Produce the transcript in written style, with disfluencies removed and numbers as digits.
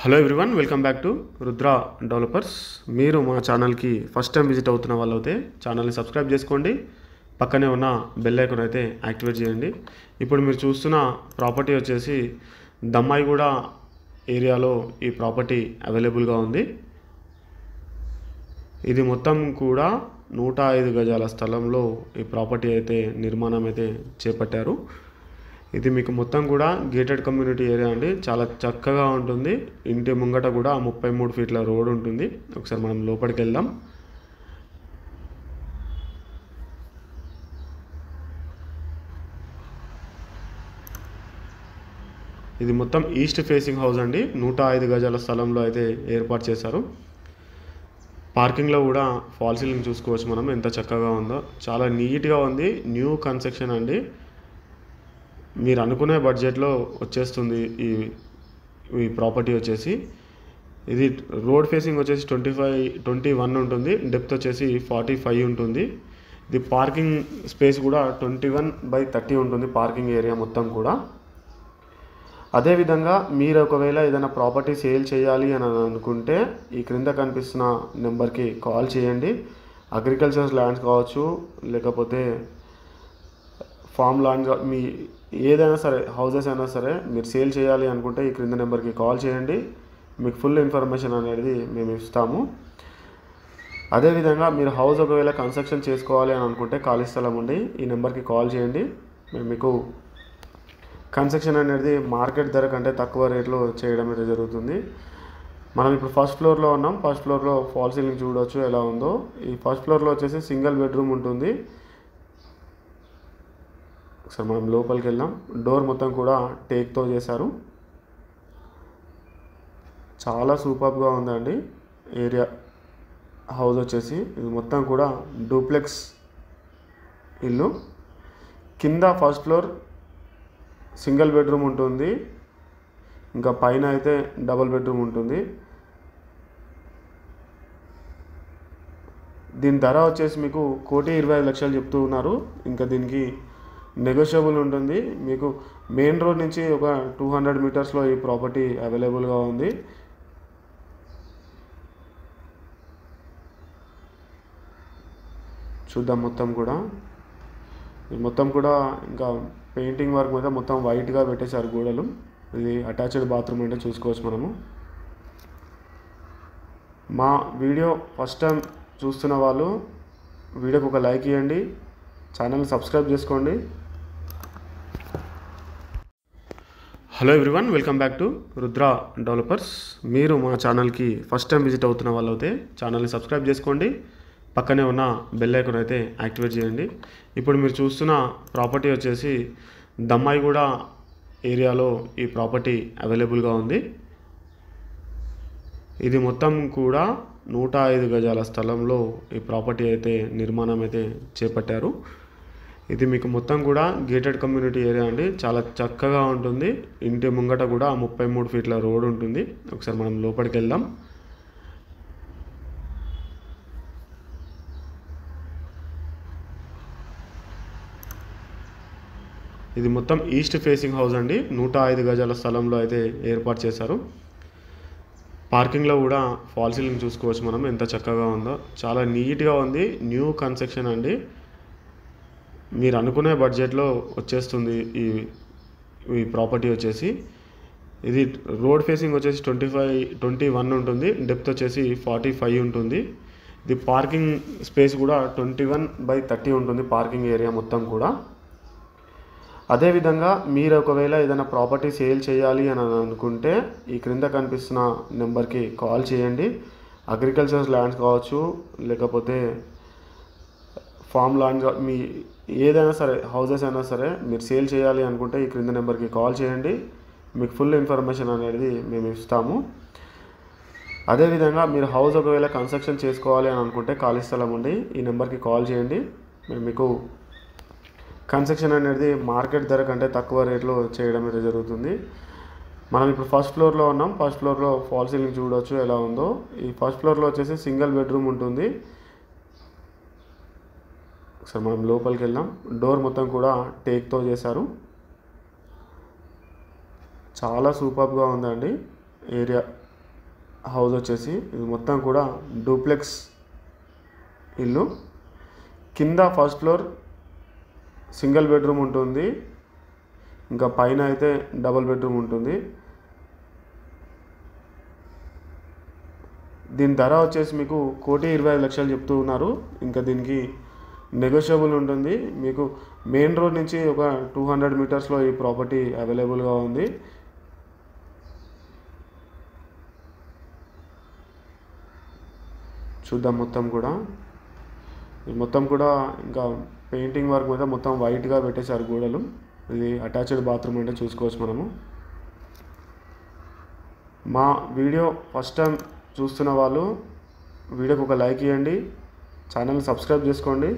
Hello everyone, welcome back to Rudra developers. మీరు మా ఛానల్కి ఫస్ట్ టైం విజిట్ అవుతున్న వాళ్ళు అయితే ఛానల్ని సబ్స్క్రైబ్ చేసుకోండి. పక్కనే ఉన్న బెల్ ఐకాన్ అయితే యాక్టివేట్ చేయండి. ఇప్పుడు మీరు చూస్తున్న ప్రాపర్టీ వచ్చేసి దమ్మాయిగూడ ఏరియాలో ఈ ప్రాపర్టీ అవైలబుల్గా ఉంది. ఇది మొత్తం కూడా 105 గజాల స్థలంలో ఈ ప్రాపర్టీ అయితే నిర్మాణం అయితే చేపట్టారు. ఇది మీకు మొత్తం కూడా గేటెడ్ కమ్యూనిటీ ఏరియా అండి. చాలా చక్కగా ఉంటుంది. ఇంటి ముంగట కూడా 33 ఫీట్ల రోడ్ ఉంటుంది. ఒకసారి మనం లోపలికి వెళ్దాం. ఇది మొత్తం ఈస్ట్ ఫేసింగ్ హౌస్ అండి. 105 గజాల స్థలంలో అయితే ఏర్పాటు చేశారు. పార్కింగ్లో కూడా ఫాల్ సీలింగ్ చూసుకోవచ్చు మనం, ఎంత చక్కగా ఉందో. చాలా నీట్గా ఉంది. న్యూ కన్స్ట్రక్షన్ అండి. మీరు అనుకునే బడ్జెట్లో వచ్చేస్తుంది ఈ ప్రాపర్టీ వచ్చేసి. ఇది రోడ్ ఫేసింగ్ వచ్చేసి 21 ఉంటుంది. డెప్త్ వచ్చేసి 45 ఉంటుంది. ఇది పార్కింగ్ స్పేస్ కూడా 21/30 ఉంటుంది పార్కింగ్ ఏరియా మొత్తం కూడా. అదేవిధంగా మీరు ఒకవేళ ఏదైనా ప్రాపర్టీ సేల్ చేయాలి అని అనుకుంటే ఈ క్రింద కనిపిస్తున్న నెంబర్కి కాల్ చేయండి. అగ్రికల్చర్ ల్యాండ్స్ కావచ్చు, లేకపోతే ఫామ్ ల్యాండ్, మీ ఏదైనా సరే హౌసెస్ అయినా సరే మీరు సేల్ చేయాలి అనుకుంటే ఈ క్రింద నెంబర్కి కాల్ చేయండి. మీకు ఫుల్ ఇన్ఫర్మేషన్ అనేది మేము ఇస్తాము. అదేవిధంగా మీరు హౌస్ ఒకవేళ కన్స్ట్రక్షన్ చేసుకోవాలి అని అనుకుంటే ఖాళీ స్థలం ఉండి ఈ నెంబర్కి కాల్ చేయండి. మేము మీకు కన్స్ట్రక్షన్ అనేది మార్కెట్ ధర కంటే తక్కువ రేట్లో చేయడం అయితే జరుగుతుంది. మనం ఇప్పుడు ఫస్ట్ ఫ్లోర్లో ఉన్నాం. ఫస్ట్ ఫ్లోర్లో ఫాల్ సీలింగ్ చూడవచ్చు ఎలా ఉందో. ఈ ఫస్ట్ ఫ్లోర్లో వచ్చేసి సింగిల్ బెడ్రూమ్ ఉంటుంది. ఒకసారి మనం లోపలికి వెళ్దాం. డోర్ మొత్తం కూడా టేక్తో చేశారు. చాలా సూపర్గా ఉందండి ఏరియా. హౌస్ వచ్చేసి ఇది మొత్తం కూడా డూప్లెక్స్ ఇల్లు. కింద ఫస్ట్ ఫ్లోర్ సింగిల్ బెడ్రూమ్ ఉంటుంది. ఇంకా పైన అయితే డబుల్ బెడ్రూమ్ ఉంటుంది. దీని ధర వచ్చేసి మీకు 1,25,00,000 చెప్తూ ఉన్నారు. ఇంకా దీనికి నెగోషియబుల్ ఉంటుంది. మీకు మెయిన్ రోడ్ నుంచి ఒక 200 మీటర్స్లో ఈ ప్రాపర్టీ అవైలబుల్గా ఉంది. చూద్దాం. మొత్తం కూడా ఇంకా పెయింటింగ్ వర్క్ మీద మొత్తం వైట్గా పెట్టేశారు గోడలు. ఇది అటాచ్డ్ బాత్రూమ్ అంటే చూసుకోవచ్చు మనము. మా వీడియో ఫస్ట్ టైం చూస్తున్న వాళ్ళు వీడియోకి ఒక లైక్ ఇవ్వండి. ఛానల్ని సబ్స్క్రైబ్ చేసుకోండి. Hello everyone, welcome back to Rudra developers. మీరు మా ఛానల్కి ఫస్ట్ టైం విజిట్ అవుతున్న వాళ్ళు అయితే ఛానల్ని సబ్స్క్రైబ్ చేసుకోండి. పక్కనే ఉన్న బెల్ ఐకాన్ అయితే యాక్టివేట్ చేయండి. ఇప్పుడు మీరు చూస్తున్న ప్రాపర్టీ వచ్చేసి దమ్మాయిగూడ ఏరియాలో ఈ ప్రాపర్టీ అవైలబుల్గా ఉంది. ఇది మొత్తం కూడా 105 గజాల స్థలంలో ఈ ప్రాపర్టీ అయితే నిర్మాణం అయితే చేపట్టారు. ఇది మీకు మొత్తం కూడా గేటెడ్ కమ్యూనిటీ ఏరియా అండి. చాలా చక్కగా ఉంటుంది. ఇంటి ముంగట కూడా 33 ఫీట్ల రోడ్ ఉంటుంది. ఒకసారి మనం లోపలికి వెళ్దాం. ఇది మొత్తం ఈస్ట్ ఫేసింగ్ హౌస్ అండి. 105 గజాల స్థలంలో అయితే ఏర్పాటు చేశారు. పార్కింగ్లో కూడా ఫాల్ సీలింగ్ చూసుకోవచ్చు మనం, ఎంత చక్కగా ఉందో. చాలా నీట్గా ఉంది. న్యూ కన్స్ట్రక్షన్ అండి. మీరు అనుకునే బడ్జెట్లో వచ్చేస్తుంది ఈ ప్రాపర్టీ వచ్చేసి. ఇది రోడ్ ఫేసింగ్ వచ్చేసి 21 ఉంటుంది. డెప్త్ వచ్చేసి 45 ఉంటుంది. ఇది పార్కింగ్ స్పేస్ కూడా 21/30 ఉంటుంది పార్కింగ్ ఏరియా మొత్తం కూడా. అదేవిధంగా మీరు ఒకవేళ ఏదైనా ప్రాపర్టీ సేల్ చేయాలి అని అనుకుంటే ఈ క్రింద కనిపిస్తున్న నెంబర్కి కాల్ చేయండి. అగ్రికల్చర్ ల్యాండ్స్ కావచ్చు, లేకపోతే ఫామ్ ల్యాండ్, మీ ఏదైనా సరే హౌసెస్ అయినా సరే మీరు సేల్ చేయాలి అనుకుంటే ఈ క్రింద నెంబర్కి కాల్ చేయండి. మీకు ఫుల్ ఇన్ఫర్మేషన్ అనేది మేము ఇస్తాము. అదేవిధంగా మీరు హౌస్ ఒకవేళ కన్స్ట్రక్షన్ చేసుకోవాలి అని అనుకుంటే ఖాళీ స్థలం ఉండి ఈ నెంబర్కి కాల్ చేయండి. మేము మీకు కన్స్ట్రక్షన్ అనేది మార్కెట్ ధర కంటే తక్కువ రేట్లో చేయడం అయితే జరుగుతుంది. మనం ఇప్పుడు ఫస్ట్ ఫ్లోర్లో ఉన్నాం. ఫస్ట్ ఫ్లోర్లో ఫాల్ సీలింగ్ చూడవచ్చు ఎలా ఉందో. ఈ ఫస్ట్ ఫ్లోర్లో వచ్చేసి సింగిల్ బెడ్రూమ్ ఉంటుంది. ఒకసారి మనం లోపలికి వెళ్దాం. డోర్ మొత్తం కూడా టేక్తో చేశారు. చాలా సూపర్గా ఉందండి ఏరియా. హౌస్ వచ్చేసి ఇది మొత్తం కూడా డూప్లెక్స్ ఇల్లు. కింద ఫస్ట్ ఫ్లోర్ సింగిల్ బెడ్రూమ్ ఉంటుంది, ఇంకా పైన అయితే డబుల్ బెడ్రూమ్ ఉంటుంది. దీని ధర వచ్చేసి మీకు 1,25,00,000 చెప్తూ ఉన్నారు. ఇంకా దీనికి నెగోషియబుల్ ఉంటుంది. మీకు మెయిన్ రోడ్ నుంచి ఒక 200 మీటర్స్లో ఈ ప్రాపర్టీ అవైలబుల్గా ఉంది. చూద్దాం మొత్తం కూడా. ఇది మొత్తం కూడా ఇంకా పెయింటింగ్ వర్క్ మీద మొత్తం వైట్గా పెట్టేశారు గోడలు. ఇది అటాచ్డ్ బాత్రూమ్ అంటే చూసుకోవచ్చు మనము. మా వీడియో ఫస్ట్ టైం చూస్తున్న వాళ్ళు వీడియోకి ఒక లైక్ ఇవ్వండి, ఛానల్ని సబ్స్క్రైబ్ చేసుకోండి.